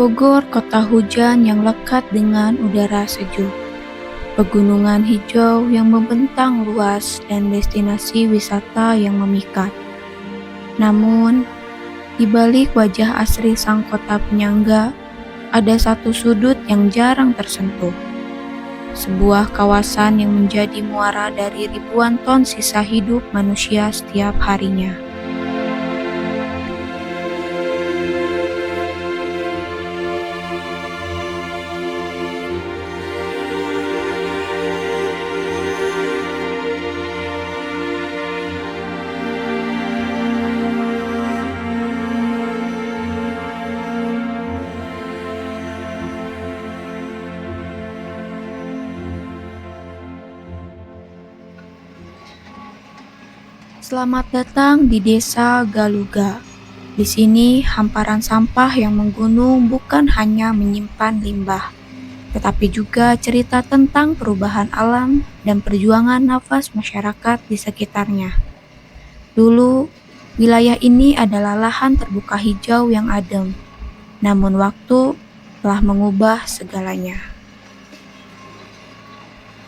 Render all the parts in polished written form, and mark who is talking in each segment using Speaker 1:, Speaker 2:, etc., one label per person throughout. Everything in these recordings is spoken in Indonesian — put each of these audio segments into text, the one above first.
Speaker 1: Bogor, kota hujan yang lekat dengan udara sejuk, pegunungan hijau yang membentang luas, dan destinasi wisata yang memikat. Namun, di balik wajah asri sang kota penyangga, ada satu sudut yang jarang tersentuh. Sebuah kawasan yang menjadi muara dari ribuan ton sisa hidup manusia setiap harinya. Selamat datang di Desa Galuga. Di sini, hamparan sampah yang menggunung bukan hanya menyimpan limbah, tetapi juga cerita tentang perubahan alam dan perjuangan nafas masyarakat di sekitarnya. Dulu, wilayah ini adalah lahan terbuka hijau yang adem, namun waktu telah mengubah segalanya.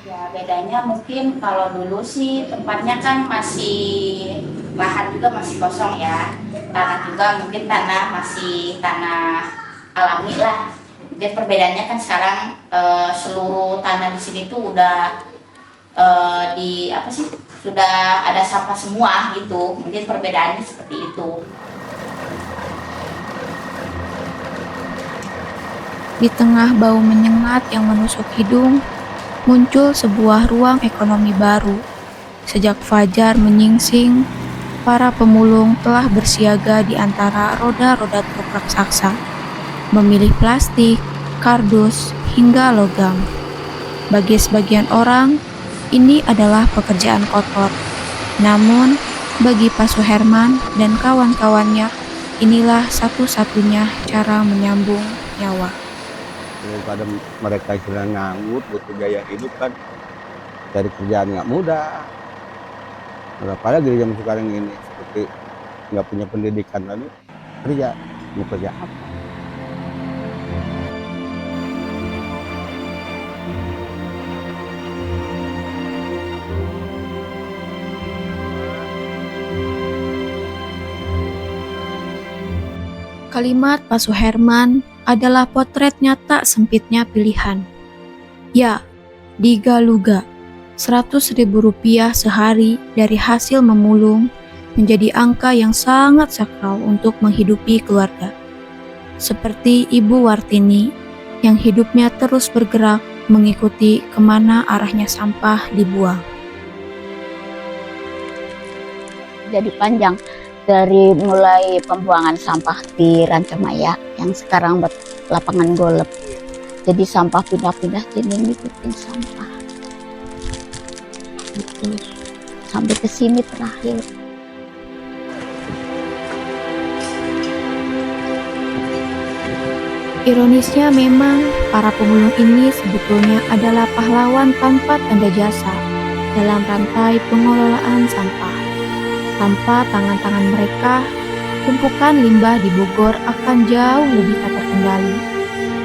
Speaker 2: Ya, bedanya mungkin kalau dulu sih tempatnya kan masih lahan juga masih kosong ya. Tanah juga mungkin tanah masih tanah alami lah. Jadi perbedaannya kan sekarang seluruh tanah di sini tuh udah di apa sih? Sudah ada sampah semua gitu. Mungkin perbedaannya seperti itu.
Speaker 1: Di tengah bau menyengat yang menusuk hidung, muncul sebuah ruang ekonomi baru. Sejak fajar menyingsing, para pemulung telah bersiaga di antara roda-roda truk raksasa, memilih plastik, kardus, hingga logam. Bagi sebagian orang, ini adalah pekerjaan kotor. Namun, bagi Pak Suherman dan kawan-kawannya, inilah satu-satunya cara menyambung nyawa.
Speaker 3: Daripada mereka istilah nganggur, butuh gaya hidup kan, cari kerjaan nggak mudah. Apalagi di zaman sekarang ini seperti nggak punya pendidikan lalu kerja, mau kerja apa?
Speaker 1: Kalimat Pak Suherman adalah potret nyata sempitnya pilihan. Ya, di Galuga, Rp100.000 sehari dari hasil memulung menjadi angka yang sangat sakral untuk menghidupi keluarga. Seperti Ibu Wartini yang hidupnya terus bergerak mengikuti kemana arahnya sampah dibuang.
Speaker 4: Jadi panjang dari mulai pembuangan sampah di Rancamaya yang sekarang lapangan golf. Jadi sampah pindah-pindah jadi ngikutin sampah. Gitu. Sampai ke sini terakhir.
Speaker 1: Ironisnya memang para pemulung ini sebetulnya adalah pahlawan tanpa tanda jasa dalam rantai pengelolaan sampah. Tanpa tangan-tangan mereka, tumpukan limbah di Bogor akan jauh lebih tak terkendali.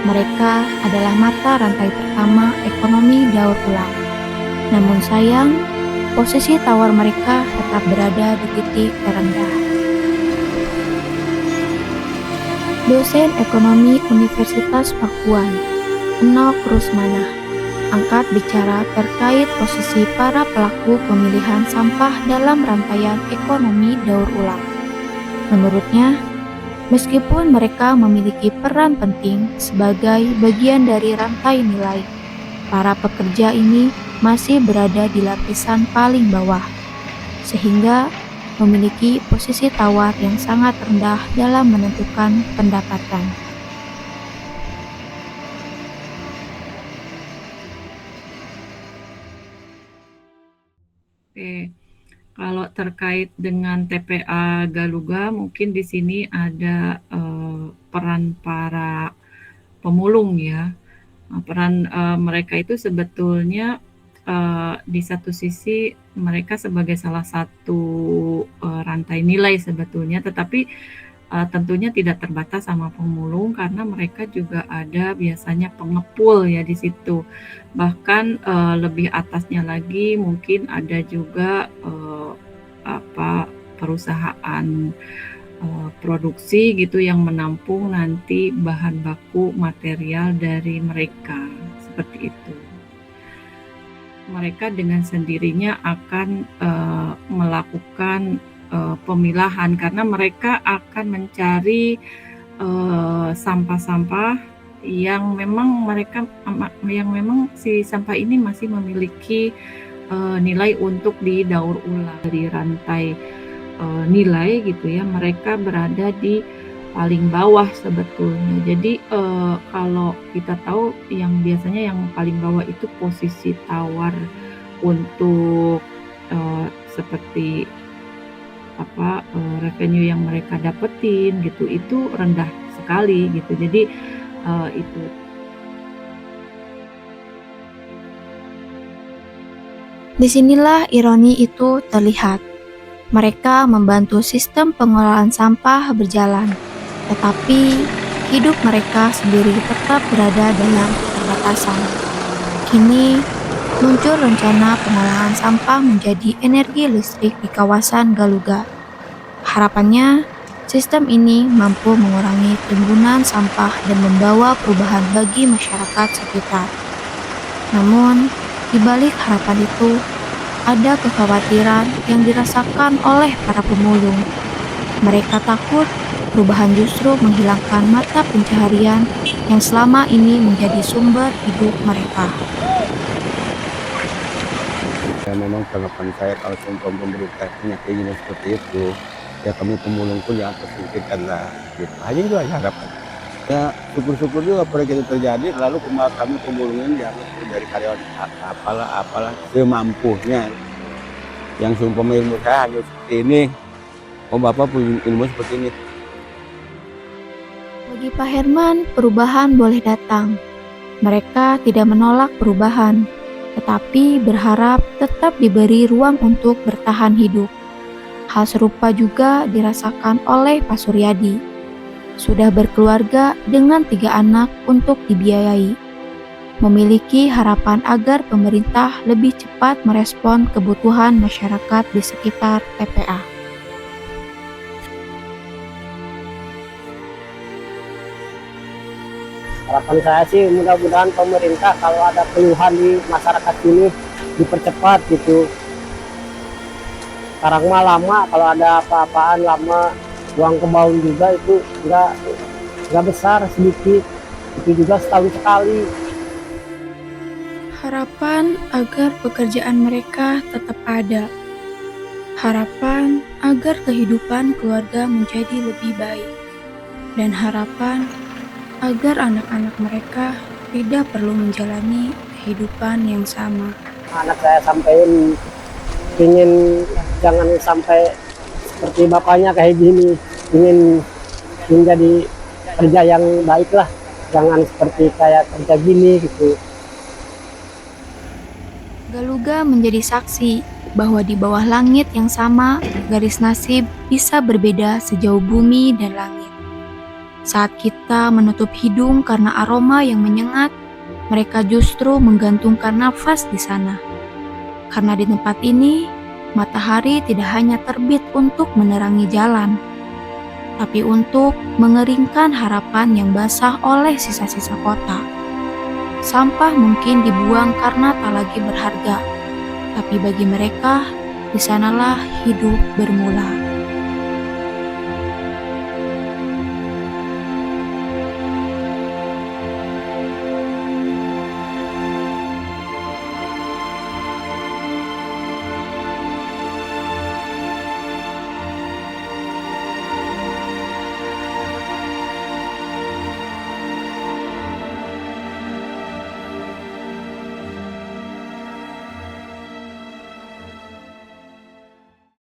Speaker 1: Mereka adalah mata rantai pertama ekonomi daur ulang. Namun sayang, posisi tawar mereka tetap berada di titik terendah. Dosen ekonomi Universitas Pakuan, Enok Rusmanah, angkat bicara terkait posisi para pelaku pemilihan sampah dalam rantaian ekonomi daur ulang. Menurutnya, meskipun mereka memiliki peran penting sebagai bagian dari rantai nilai, para pekerja ini masih berada di lapisan paling bawah, sehingga memiliki posisi tawar yang sangat rendah dalam menentukan pendapatan.
Speaker 5: Oke, kalau terkait dengan TPA Galuga, mungkin di sini ada peran para pemulung ya. Peran mereka itu sebetulnya di satu sisi mereka sebagai salah satu rantai nilai sebetulnya, tetapi tentunya tidak terbatas sama pemulung karena mereka juga ada biasanya pengepul ya di situ. Bahkan lebih atasnya lagi mungkin ada juga perusahaan produksi gitu yang menampung nanti bahan baku material dari mereka seperti itu. Mereka dengan sendirinya akan melakukan pemilahan karena mereka akan mencari sampah-sampah yang memang si sampah ini masih memiliki nilai untuk didaur ulang. Dari rantai nilai gitu ya, mereka berada di paling bawah sebetulnya. Jadi kalau kita tahu yang biasanya yang paling bawah itu posisi tawar untuk seperti revenue yang mereka dapetin gitu, itu rendah sekali gitu. Jadi itu.
Speaker 1: Disinilah ironi itu terlihat. Mereka membantu sistem pengolahan sampah berjalan, tetapi hidup mereka sendiri tetap berada dalam keterbatasan. Kini muncul rencana pengolahan sampah menjadi energi listrik di kawasan Galuga. Harapannya, sistem ini mampu mengurangi timbunan sampah dan membawa perubahan bagi masyarakat sekitar. Namun, di balik harapan itu, ada kekhawatiran yang dirasakan oleh para pemulung. Mereka takut perubahan justru menghilangkan mata pencaharian yang selama ini menjadi sumber hidup mereka.
Speaker 3: Ya memang tanggapan saya kalau pemerintah punya keinginan seperti itu, ya kami pemulung pun yang tersingkirkan lah. Gitu. Hanya itu aja harapan. Ya syukur-syukur juga proyek itu terjadi, lalu kami pemulungin jangan dari karyawan apalah semampunya. Yang seumpama ilmu saya hanya seperti ini, Bapak punya ilmu seperti ini.
Speaker 1: Bagi Pak Herman, perubahan boleh datang. Mereka tidak menolak perubahan, tetapi berharap tetap diberi ruang untuk bertahan hidup. Hal serupa juga dirasakan oleh Pak Suryadi. Sudah berkeluarga dengan 3 anak untuk dibiayai. Memiliki harapan agar pemerintah lebih cepat merespon kebutuhan masyarakat di sekitar TPA.
Speaker 6: Harapan saya sih mudah-mudahan pemerintah kalau ada keluhan di masyarakat ini dipercepat gitu. Sekarang mah lama, kalau ada apa-apaan lama, uang kebauan juga itu nggak besar, sedikit, itu juga setahun sekali.
Speaker 1: Harapan agar pekerjaan mereka tetap ada. Harapan agar kehidupan keluarga menjadi lebih baik. Dan harapan agar anak-anak mereka tidak perlu menjalani kehidupan yang sama.
Speaker 6: Anak saya sampaikan ingin jangan sampai seperti bapaknya kayak gini, ingin menjadi kerja yang baik lah, jangan seperti kayak kerja gini gitu.
Speaker 1: Galuga menjadi saksi bahwa di bawah langit yang sama, garis nasib bisa berbeda sejauh bumi dan langit. Saat kita menutup hidung karena aroma yang menyengat, mereka justru menggantungkan nafas di sana. Karena di tempat ini, matahari tidak hanya terbit untuk menerangi jalan, tapi untuk mengeringkan harapan yang basah oleh sisa-sisa kota. Sampah mungkin dibuang karena tak lagi berharga, tapi bagi mereka, di sanalah hidup bermula.